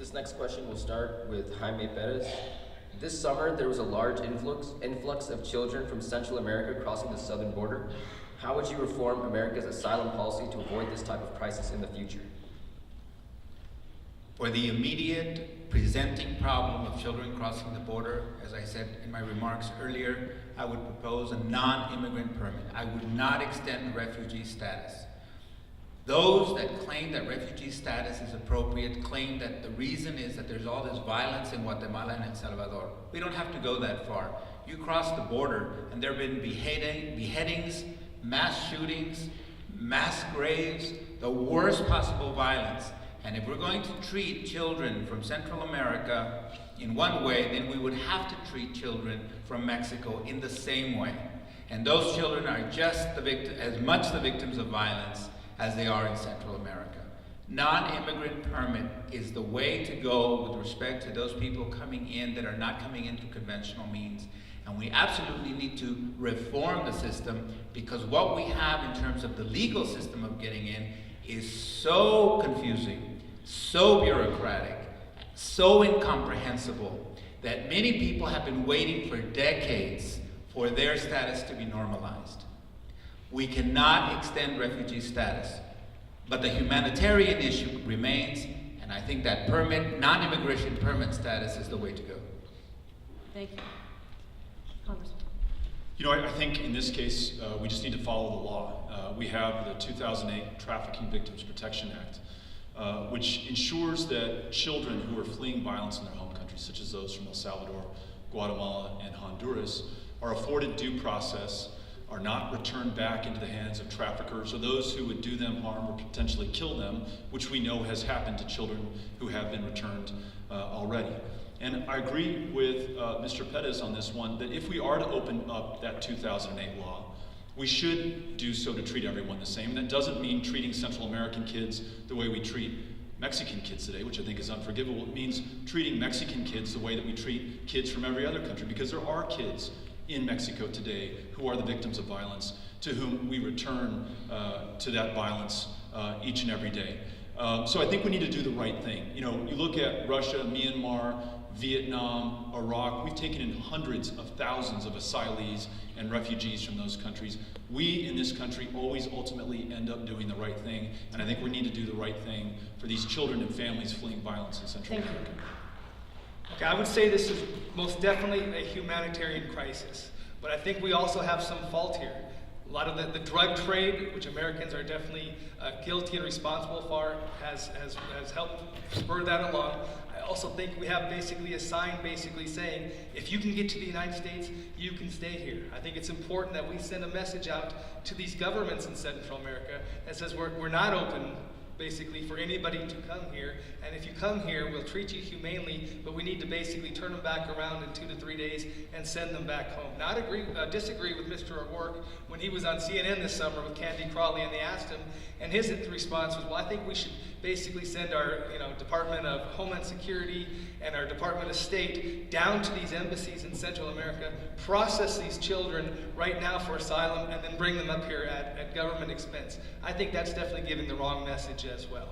This next question will start with Jaime Perez. This summer, there was a large influx of children from Central America crossing the southern border. How would you reform America's asylum policy to avoid this type of crisis in the future? For the immediate presenting problem of children crossing the border, as I said in my remarks earlier, I would propose a non-immigrant permit. I would not extend refugee status. Those that claim that refugee status is appropriate claim that the reason is that there's all this violence in Guatemala and El Salvador. We don't have to go that far. You cross the border and there have been beheadings, mass shootings, mass graves, the worst possible violence. And if we're going to treat children from Central America in one way, then we would have to treat children from Mexico in the same way. And those children are just as much the victims of violence as they are in Central America. Non-immigrant permit is the way to go with respect to those people coming in that are not coming in through conventional means. And we absolutely need to reform the system, because what we have in terms of the legal system of getting in is so confusing, so bureaucratic, so incomprehensible, that many people have been waiting for decades for their status to be normalized. We cannot extend refugee status, but the humanitarian issue remains, and I think that non-immigration permit status is the way to go. Thank you. Congressman. You know, I think in this case, we just need to follow the law. We have the 2008 Trafficking Victims Protection Act, which ensures that children who are fleeing violence in their home countries, such as those from El Salvador, Guatemala, and Honduras, are afforded due process, are not returned back into the hands of traffickers or those who would do them harm or potentially kill them, which we know has happened to children who have been returned already. And I agree with Mr. Pettis on this one, that if we are to open up that 2008 law, we should do so to treat everyone the same. That doesn't mean treating Central American kids the way we treat Mexican kids today, which I think is unforgivable. It means treating Mexican kids the way that we treat kids from every other country, because there are kids in Mexico today who are the victims of violence, to whom we return to that violence each and every day. So I think we need to do the right thing. You know, you look at Russia, Myanmar, Vietnam, Iraq, we've taken in hundreds of thousands of asylees and refugees from those countries. We in this country always ultimately end up doing the right thing, and I think we need to do the right thing for these children and families fleeing violence in Central America. Okay, I would say this is most definitely a humanitarian crisis, but I think we also have some fault here. A lot of the drug trade, which Americans are definitely guilty and responsible for, has helped spur that along. I also think we have basically a sign saying, if you can get to the United States, you can stay here. I think it's important that we send a message out to these governments in Central America that says we're not open basically for anybody to come here, and if you come here, we'll treat you humanely, but we need to basically turn them back around in 2 to 3 days and send them back home. Now, I disagree with Mr. O'Rourke when he was on CNN this summer with Candy Crawley, and they asked him, and his response was, well, I think we should basically send our Department of Homeland Security and our Department of State down to these embassies in Central America, process these children right now for asylum, and then bring them up here at government expense. I think that's definitely giving the wrong message as well.